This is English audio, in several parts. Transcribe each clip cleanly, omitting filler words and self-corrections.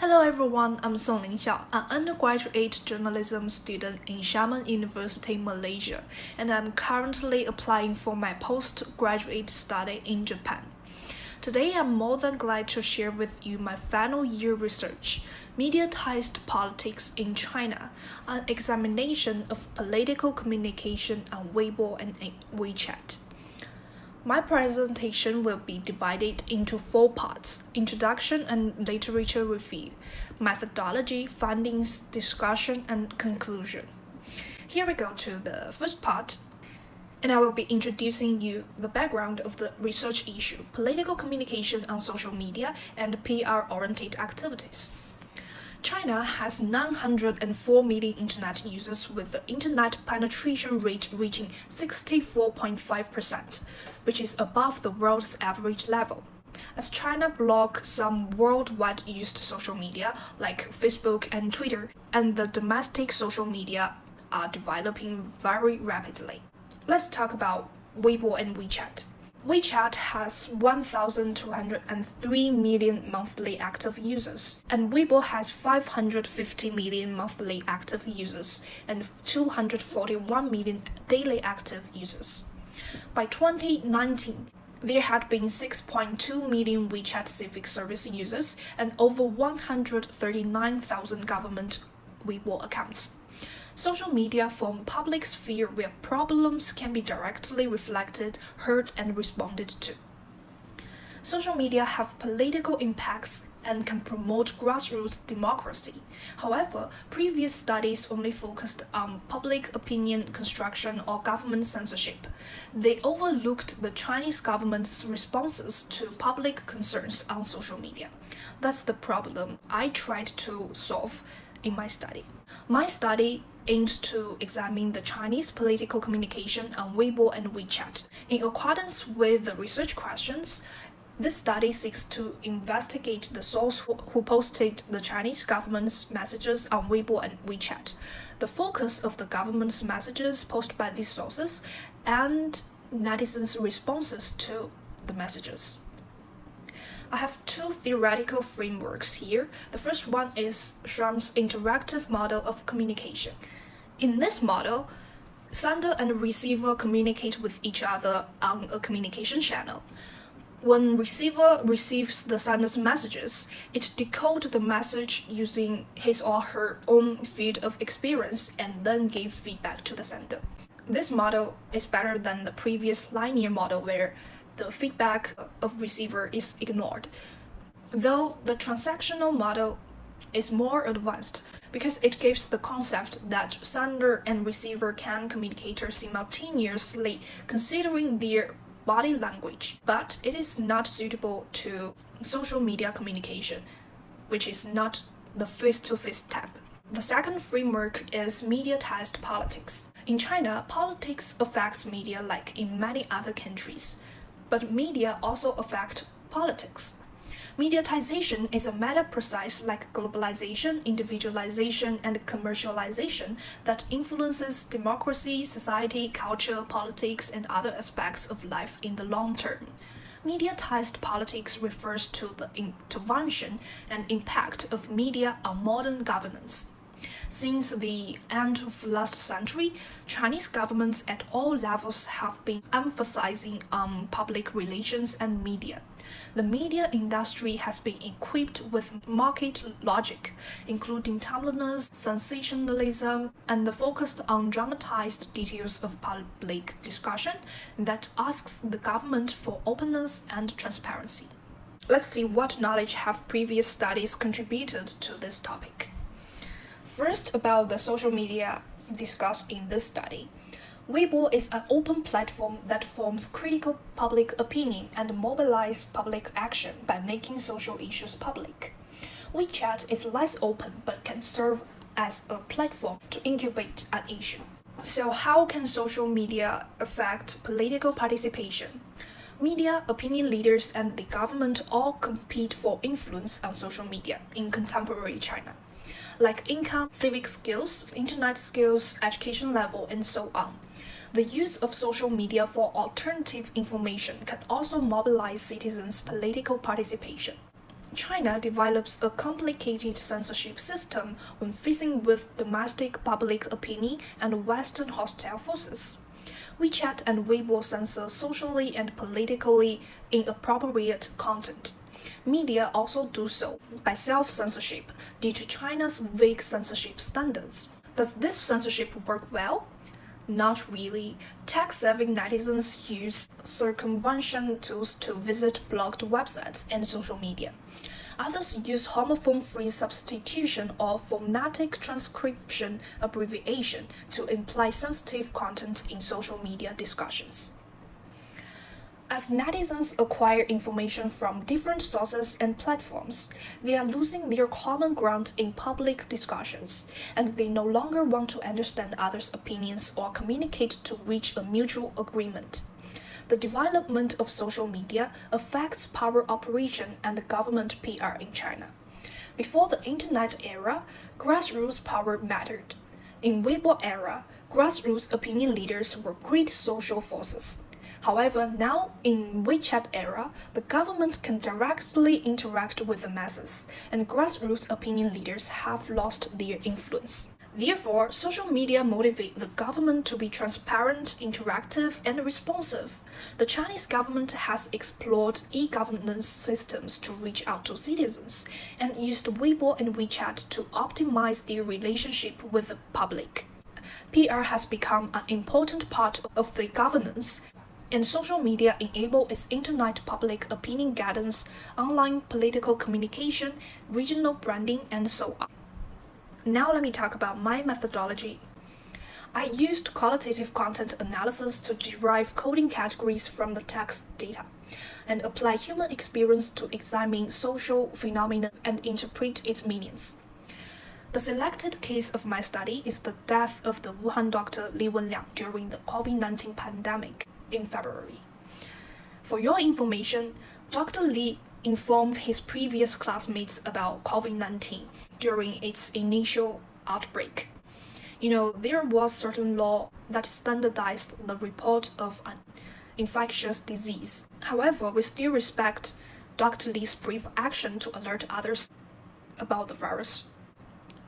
Hello everyone, I'm Linxiao, an undergraduate journalism student in Xiamen University, Malaysia, and I'm currently applying for my postgraduate study in Japan. Today, I'm more than glad to share with you my final year research, Mediatized Politics in China, an examination of political communication on Weibo and WeChat. My presentation will be divided into 4 parts: introduction and literature review, methodology, findings, discussion, and conclusion. Here we go to the first part, and I will be introducing you the background of the research issue, political communication on social media and PR-oriented activities. China has 904 million internet users with the internet penetration rate reaching 64.5%, which is above the world's average level. As China blocks some worldwide used social media like Facebook and Twitter, and the domestic social media are developing very rapidly. Let's talk about Weibo and WeChat. WeChat has 1,203 million monthly active users, and Weibo has 550 million monthly active users and 241 million daily active users. By 2019, there had been 6.2 million WeChat civic service users and over 139,000 government Weibo accounts. Social media form public sphere where problems can be directly reflected, heard, and responded to. Social media have political impacts and can promote grassroots democracy. However, previous studies only focused on public opinion construction or government censorship. They overlooked the Chinese government's responses to public concerns on social media. That's the problem I tried to solve in my study. My study aims to examine the Chinese political communication on Weibo and WeChat. In accordance with the research questions, this study seeks to investigate the source who posted the Chinese government's messages on Weibo and WeChat, the focus of the government's messages posted by these sources, and netizens' responses to the messages. I have 2 theoretical frameworks here. The first one is Schramm's interactive model of communication. In this model, sender and receiver communicate with each other on a communication channel. When receiver receives the sender's messages, it decodes the message using his or her own field of experience and then gives feedback to the sender. This model is better than the previous linear model where the feedback of receiver is ignored, though the transactional model is more advanced because it gives the concept that sender and receiver can communicate simultaneously considering their body language, but it is not suitable to social media communication, which is not the face-to-face type. The second framework is mediatized politics. In China, politics affects media like in many other countries, but media also affect politics. Mediatization is a meta-process like globalization, individualization, and commercialization that influences democracy, society, culture, politics, and other aspects of life in the long term. Mediatized politics refers to the intervention and impact of media on modern governance. Since the end of last century, Chinese governments at all levels have been emphasizing on public relations and media. The media industry has been equipped with market logic, including timeliness, sensationalism, and the focus on dramatized details of public discussion that asks the government for openness and transparency. Let's see what knowledge have previous studies contributed to this topic. First, about the social media discussed in this study. Weibo is an open platform that forms critical public opinion and mobilizes public action by making social issues public. WeChat is less open but can serve as a platform to incubate an issue. So how can social media affect political participation? Media, opinion leaders, and the government all compete for influence on social media in contemporary China, like income, civic skills, internet skills, education level, and so on. The use of social media for alternative information can also mobilize citizens' political participation. China develops a complicated censorship system when facing with domestic public opinion and Western hostile forces. WeChat and Weibo censor socially and politically inappropriate content. Media also do so by self-censorship due to China's vague censorship standards. Does this censorship work well? Not really. Tech-savvy netizens use circumvention tools to visit blocked websites and social media. Others use homophone-free substitution or phonetic transcription abbreviation to imply sensitive content in social media discussions. As netizens acquire information from different sources and platforms, they are losing their common ground in public discussions, and they no longer want to understand others' opinions or communicate to reach a mutual agreement. The development of social media affects power operation and government PR in China. Before the internet era, grassroots power mattered. In Weibo era, grassroots opinion leaders were great social forces. However, now in WeChat era, the government can directly interact with the masses, and grassroots opinion leaders have lost their influence. Therefore, social media motivate the government to be transparent, interactive, and responsive. The Chinese government has explored e-governance systems to reach out to citizens, and used Weibo and WeChat to optimize their relationship with the public. PR has become an important part of the governance, and social media enable its internet public opinion guidance, online political communication, regional branding, and so on. Now let me talk about my methodology. I used qualitative content analysis to derive coding categories from the text data, and apply human experience to examine social phenomena and interpret its meanings. The selected case of my study is the death of the Wuhan doctor Li Wenliang during the COVID-19 pandemic in February. For your information, Dr. Li informed his previous classmates about COVID-19 during its initial outbreak. There was certain law that standardized the report of an infectious disease. However, we still respect Dr. Li's brief action to alert others about the virus.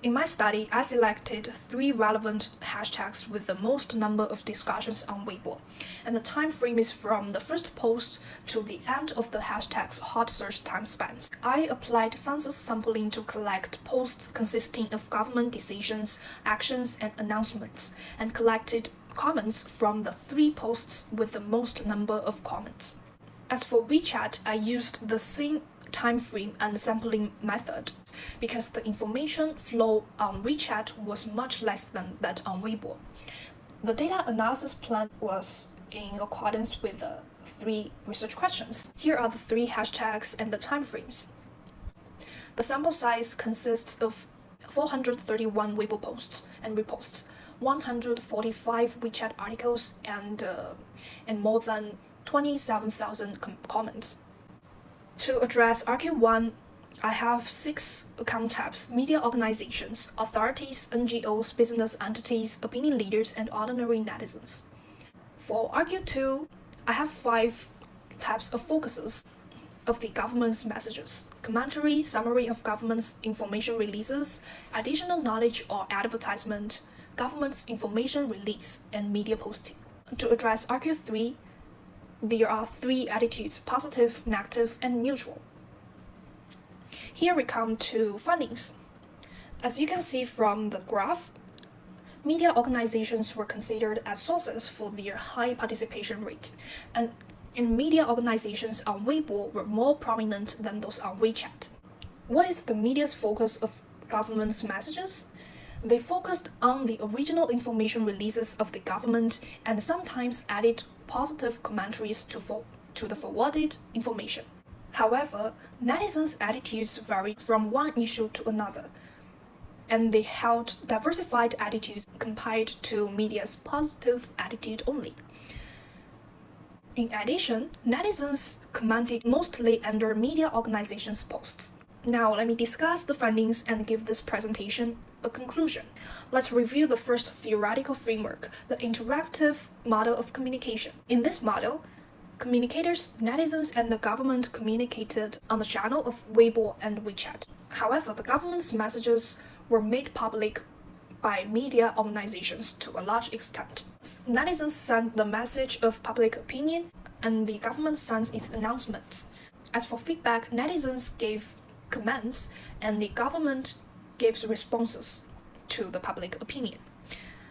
In my study, I selected 3 relevant hashtags with the most number of discussions on Weibo, and the time frame is from the first post to the end of the hashtag's hot search time spans. I applied census sampling to collect posts consisting of government decisions, actions, and announcements, and collected comments from the 3 posts with the most number of comments. As for WeChat, I used the same time frame and sampling method because the information flow on WeChat was much less than that on Weibo. The data analysis plan was in accordance with the 3 research questions. Here are the 3 hashtags and the time frames. The sample size consists of 431 Weibo posts and reposts, 145 WeChat articles, and more than 27,000 comments. To address RQ1, I have 6 account tabs: media organizations, authorities, NGOs, business entities, opinion leaders, and ordinary netizens. For RQ2, I have 5 tabs of focuses of the government's messages: commentary, summary of government's information releases, additional knowledge or advertisement, government's information release, and media posting. To address RQ3, there are 3 attitudes: positive, negative, and neutral. Here we come to findings. As you can see from the graph, media organizations were considered as sources for their high participation rate, and media organizations on Weibo were more prominent than those on WeChat. What is the media's focus of government's messages? They focused on the original information releases of the government and sometimes added positive commentaries to the forwarded information. However, netizens' attitudes varied from one issue to another, and they held diversified attitudes compared to media's positive attitude only. In addition, netizens commented mostly under media organizations' posts. Now let me discuss the findings and give this presentation a conclusion. Let's review the first theoretical framework, the interactive model of communication. In this model, Communicators, netizens, and the government communicated on the channel of Weibo and WeChat. However, the government's messages were made public by media organizations to a large extent. Netizens sent the message of public opinion, and the government sends its announcements. As for feedback, netizens gave comments, and the government gives responses to the public opinion.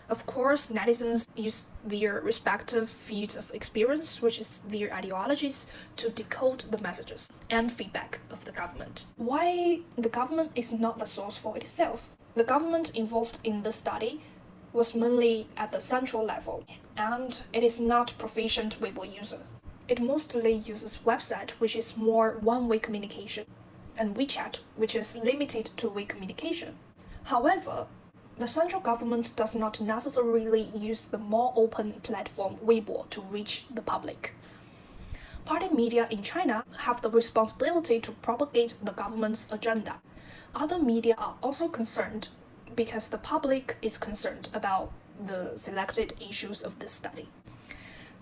Of course, netizens use their respective fields of experience, which is their ideologies, to decode the messages and feedback of the government. Why the government is not the source for itself? The government involved in the study was mainly at the central level, and it is not proficient Weibo user. It mostly uses website, which is more one-way communication, and WeChat, which is limited to two-way communication. However, the central government does not necessarily use the more open platform Weibo to reach the public. Party media in China have the responsibility to propagate the government's agenda. Other media are also concerned because the public is concerned about the selected issues of this study.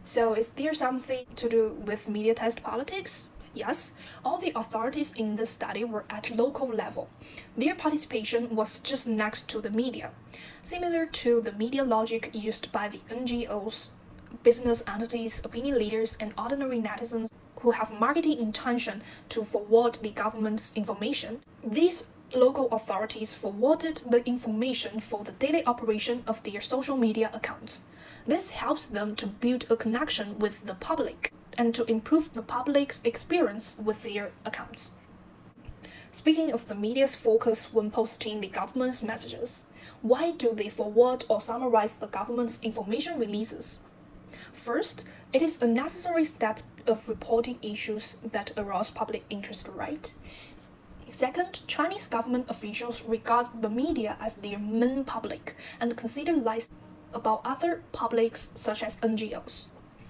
So is there something to do with mediatized politics? Yes, all the authorities in this study were at local level. Their participation was just next to the media, similar to the media logic used by the NGOs, business entities, opinion leaders, and ordinary netizens who have marketing intention to forward the government's information. These local authorities forwarded the information for the daily operation of their social media accounts. This helps them to build a connection with the public and to improve the public's experience with their accounts. Speaking of the media's focus when posting the government's messages, why do they forward or summarize the government's information releases? First, it is a necessary step of reporting issues that arouse public interest, right? Second, Chinese government officials regard the media as their main public and consider lies about other publics such as NGOs.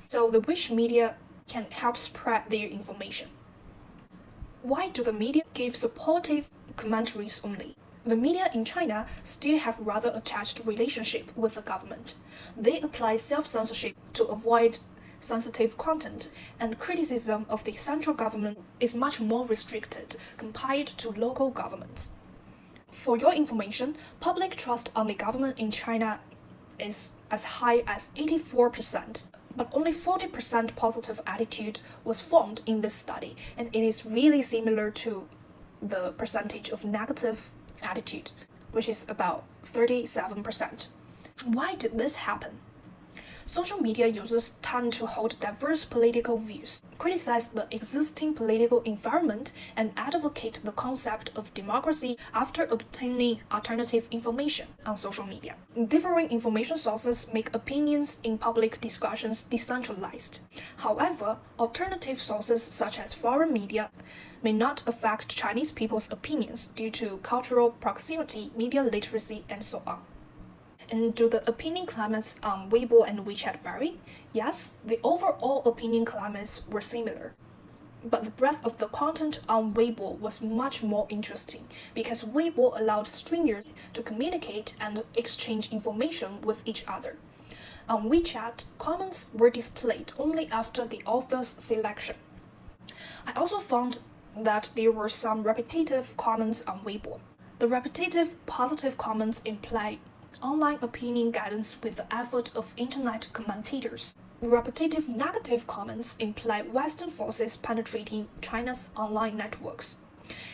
So the rich media can help spread their information. Why do the media give supportive commentaries only? The media in China still have rather attached relationship with the government. They apply self-censorship to avoid sensitive content, and criticism of the central government is much more restricted compared to local governments. For your information, public trust on the government in China is as high as 84%. But only 40% positive attitude was formed in this study, and it is really similar to the percentage of negative attitude, which is about 37%. Why did this happen? Social media users tend to hold diverse political views, criticize the existing political environment, and advocate the concept of democracy after obtaining alternative information on social media. Differing information sources make opinions in public discussions decentralized. However, alternative sources such as foreign media may not affect Chinese people's opinions due to cultural proximity, media literacy, and so on. And do the opinion climates on Weibo and WeChat vary? Yes, the overall opinion climates were similar. But the breadth of the content on Weibo was much more interesting because Weibo allowed strangers to communicate and exchange information with each other. On WeChat, comments were displayed only after the author's selection. I also found that there were some repetitive comments on Weibo. The repetitive positive comments imply online opinion guidance with the effort of internet commentators. Repetitive negative comments imply Western forces penetrating China's online networks.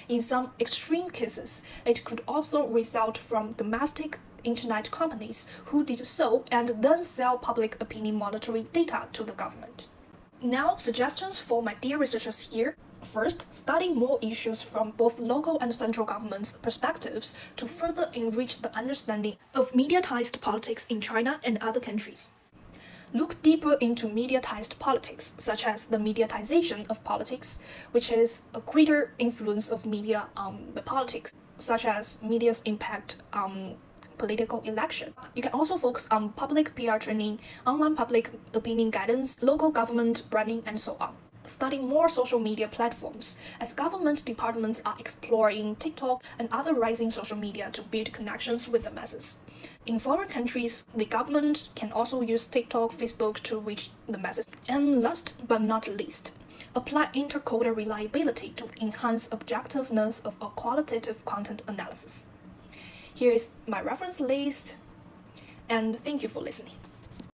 In some extreme cases, it could also result from domestic internet companies who did so and then sell public opinion monitoring data to the government. Now, suggestions for my dear researchers here. First, study more issues from both local and central governments' perspectives to further enrich the understanding of mediatized politics in China and other countries. Look deeper into mediatized politics, such as the mediatization of politics, which is a greater influence of media on the politics, such as media's impact on political election. You can also focus on public PR training, online public opinion guidance, local government branding, and so on. study more social media platforms, as government departments are exploring TikTok and other rising social media to build connections with the masses. In foreign countries, the government can also use TikTok, Facebook to reach the masses. And last but not least, apply intercoder reliability to enhance objectiveness of a qualitative content analysis. Here is my reference list, and thank you for listening.